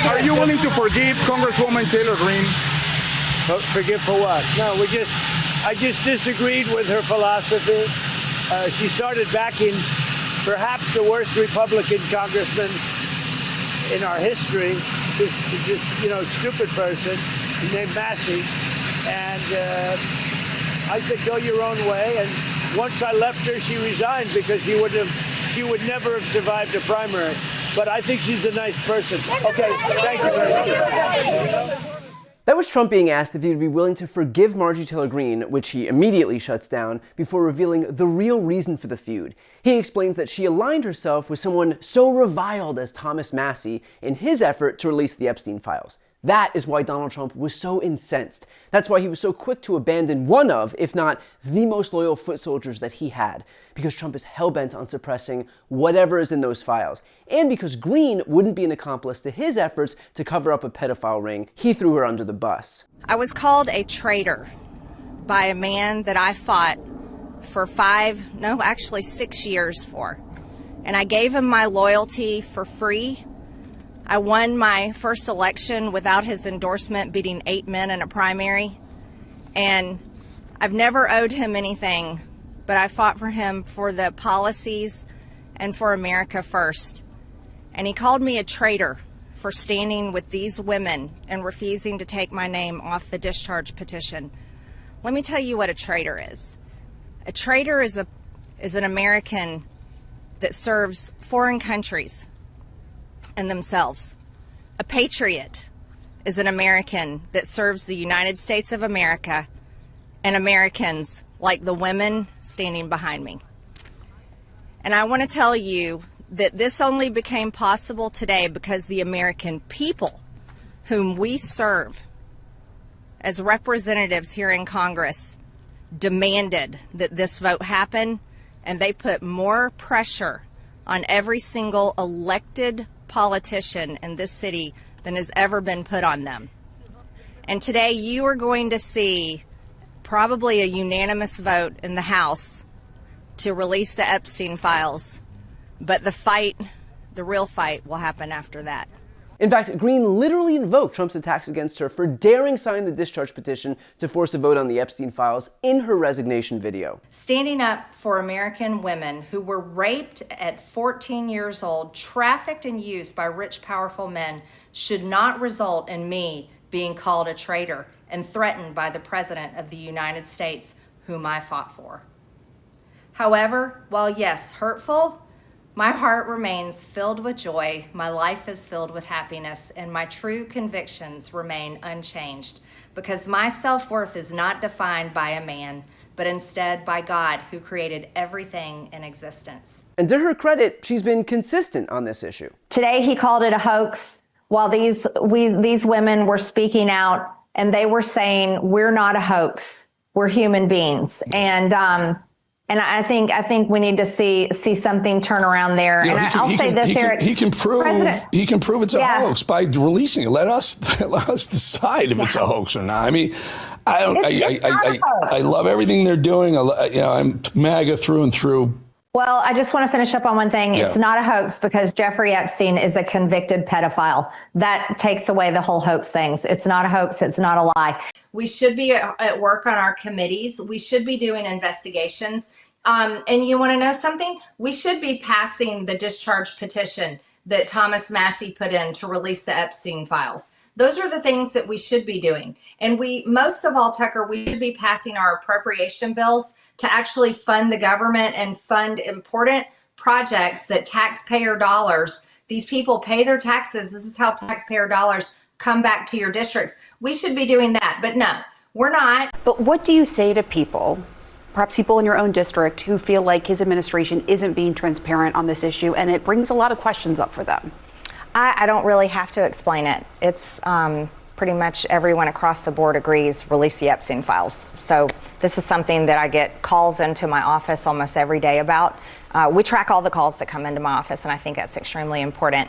Are you willing to forgive Congresswoman Taylor Greene? Forgive for what? No, I just disagreed with her philosophy. She started backing perhaps the worst Republican congressman in our history, this stupid person named Massey. And I said, go your own way. And once I left her, she resigned because she would never have survived a primary. But I think she's a nice person. Okay, thank you very much. That was Trump being asked if he would be willing to forgive Marjorie Taylor Greene, which he immediately shuts down, before revealing the real reason for the feud. He explains that she aligned herself with someone so reviled as Thomas Massie in his effort to release the Epstein files. That is why Donald Trump was so incensed. That's why he was so quick to abandon one of, if not the most loyal foot soldiers that he had, because Trump is hell-bent on suppressing whatever is in those files. And because Greene wouldn't be an accomplice to his efforts to cover up a pedophile ring, he threw her under the bus. I was called a traitor by a man that I fought for 6 years for. And I gave him my loyalty for free. I won my first election without his endorsement, beating 8 men in a primary. And I've never owed him anything, but I fought for him for the policies and for America first. And he called me a traitor for standing with these women and refusing to take my name off the discharge petition. Let me tell you what a traitor is. A traitor is an American that serves foreign countries and themselves. A patriot is an American that serves the United States of America and Americans like the women standing behind me. And I want to tell you that this only became possible today because the American people whom we serve as representatives here in Congress demanded that this vote happen, and they put more pressure on every single elected politician in this city than has ever been put on them. And today you are going to see probably a unanimous vote in the House to release the Epstein files, but the real fight will happen after that. In fact, Greene literally invoked Trump's attacks against her for daring sign the discharge petition to force a vote on the Epstein files in her resignation video. Standing up for American women who were raped at 14 years old, trafficked and used by rich, powerful men should not result in me being called a traitor and threatened by the President of the United States, whom I fought for. However, while yes, hurtful, my heart remains filled with joy, my life is filled with happiness, and my true convictions remain unchanged, because my self-worth is not defined by a man, but instead by God, who created everything in existence. And to her credit, she's been consistent on this issue. Today, he called it a hoax, while these women were speaking out, and they were saying, we're not a hoax, we're human beings. And I think we need to see something turn around there. I'll say this, Eric. He can prove it's a hoax by releasing it. Let us decide if it's a hoax or not. I mean, I love everything they're doing. I'm MAGA through and through. Well, I just want to finish up on one thing. Yeah. It's not a hoax because Jeffrey Epstein is a convicted pedophile. That takes away the whole hoax things. It's not a hoax. It's not a lie. We should be at work on our committees. We should be doing investigations. And you want to know something? We should be passing the discharge petition that Thomas Massie put in to release the Epstein files. Those are the things that we should be doing. And most of all, Tucker, we should be passing our appropriation bills to actually fund the government and fund important projects that taxpayer dollars, these people pay their taxes. This is how taxpayer dollars come back to your districts. We should be doing that, but no, we're not. But what do you say to people, perhaps people in your own district, who feel like his administration isn't being transparent on this issue and it brings a lot of questions up for them? I don't really have to explain it. It's pretty much everyone across the board agrees, release the Epstein files. So this is something that I get calls into my office almost every day about. We track all the calls that come into my office, and I think that's extremely important,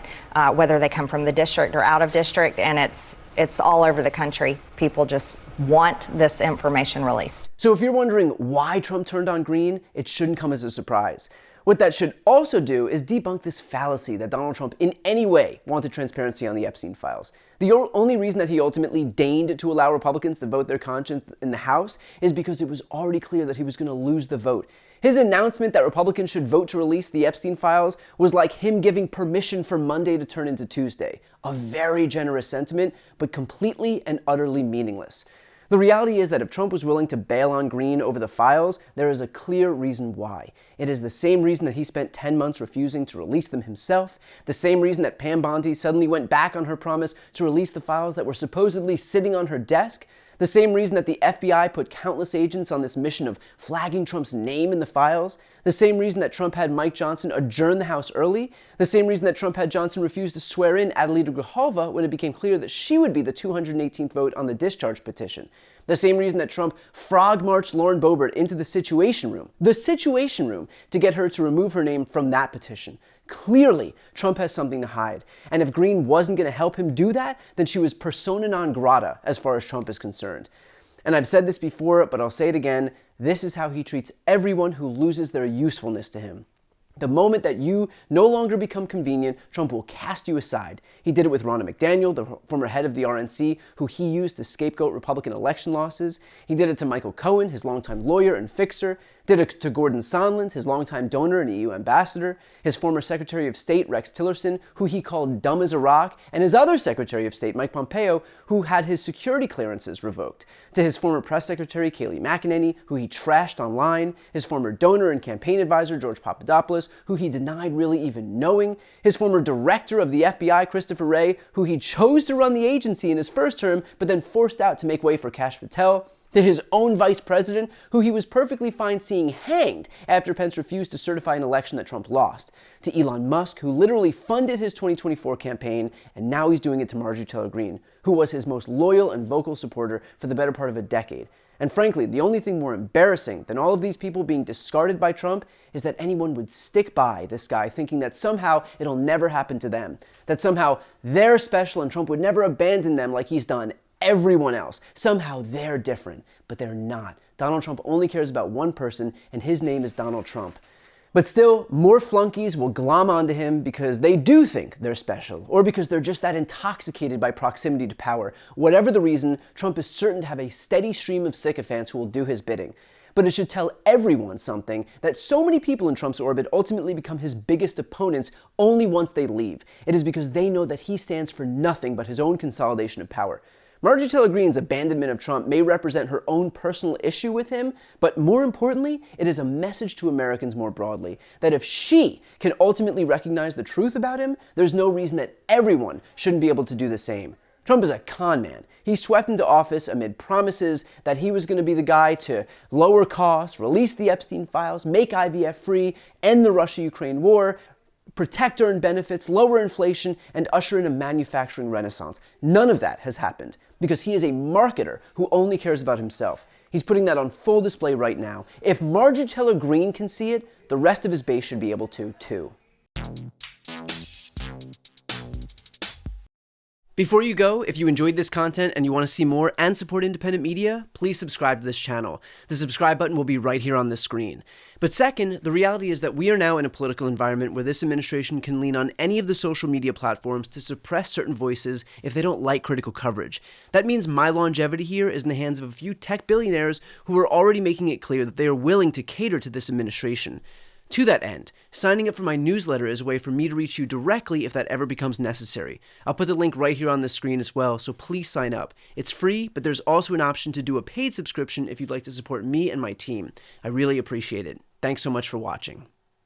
whether they come from the district or out of district, and it's all over the country. People just want this information released. So if you're wondering why Trump turned on Greene, it shouldn't come as a surprise. What that should also do is debunk this fallacy that Donald Trump in any way wanted transparency on the Epstein files. The only reason that he ultimately deigned to allow Republicans to vote their conscience in the House is because it was already clear that he was going to lose the vote. His announcement that Republicans should vote to release the Epstein files was like him giving permission for Monday to turn into Tuesday. A very generous sentiment, but completely and utterly meaningless. The reality is that if Trump was willing to bail on Greene over the files, there is a clear reason why. It is the same reason that he spent 10 months refusing to release them himself, the same reason that Pam Bondi suddenly went back on her promise to release the files that were supposedly sitting on her desk, the same reason that the FBI put countless agents on this mission of flagging Trump's name in the files, the same reason that Trump had Mike Johnson adjourn the House early, the same reason that Trump had Johnson refuse to swear in Adelita Grijalva when it became clear that she would be the 218th vote on the discharge petition, the same reason that Trump frog-marched Lauren Boebert into the Situation Room to get her to remove her name from that petition. Clearly, Trump has something to hide. And if Greene wasn't going to help him do that, then she was persona non grata as far as Trump is concerned. And I've said this before, but I'll say it again, this is how he treats everyone who loses their usefulness to him. The moment that you no longer become convenient, Trump will cast you aside. He did it with Ronna McDaniel, the former head of the RNC, who he used to scapegoat Republican election losses. He did it to Michael Cohen, his longtime lawyer and fixer. Did it to Gordon Sondland, his longtime donor and EU ambassador. His former Secretary of State, Rex Tillerson, who he called dumb as a rock. And his other Secretary of State, Mike Pompeo, who had his security clearances revoked. To his former press secretary, Kayleigh McEnany, who he trashed online. His former donor and campaign advisor, George Papadopoulos, who he denied really even knowing. His former director of the FBI, Christopher Wray, who he chose to run the agency in his first term, but then forced out to make way for Kash Patel. To his own vice president, who he was perfectly fine seeing hanged after Pence refused to certify an election that Trump lost. To Elon Musk, who literally funded his 2024 campaign, and now he's doing it to Marjorie Taylor Greene, who was his most loyal and vocal supporter for the better part of a decade. And frankly, the only thing more embarrassing than all of these people being discarded by Trump is that anyone would stick by this guy thinking that somehow it'll never happen to them, that somehow they're special and Trump would never abandon them like he's done everyone else. Somehow they're different, but they're not. Donald Trump only cares about one person, and his name is Donald Trump. But still, more flunkies will glom onto him because they do think they're special, or because they're just that intoxicated by proximity to power. Whatever the reason, Trump is certain to have a steady stream of sycophants who will do his bidding. But it should tell everyone something that so many people in Trump's orbit ultimately become his biggest opponents only once they leave. It is because they know that he stands for nothing but his own consolidation of power. Marjorie Taylor Greene's abandonment of Trump may represent her own personal issue with him, but more importantly, it is a message to Americans more broadly, that if she can ultimately recognize the truth about him, there's no reason that everyone shouldn't be able to do the same. Trump is a con man. He swept into office amid promises that he was going to be the guy to lower costs, release the Epstein files, make IVF free, end the Russia-Ukraine war, protect earned benefits, lower inflation, and usher in a manufacturing renaissance. None of that has happened because he is a marketer who only cares about himself. He's putting that on full display right now. If Marjorie Taylor Greene can see it, the rest of his base should be able to, too. Before you go, if you enjoyed this content and you want to see more and support independent media, please subscribe to this channel. The subscribe button will be right here on the screen. But second, the reality is that we are now in a political environment where this administration can lean on any of the social media platforms to suppress certain voices if they don't like critical coverage. That means my longevity here is in the hands of a few tech billionaires who are already making it clear that they are willing to cater to this administration. To that end, signing up for my newsletter is a way for me to reach you directly if that ever becomes necessary. I'll put the link right here on the screen as well, so please sign up. It's free, but there's also an option to do a paid subscription if you'd like to support me and my team. I really appreciate it. Thanks so much for watching.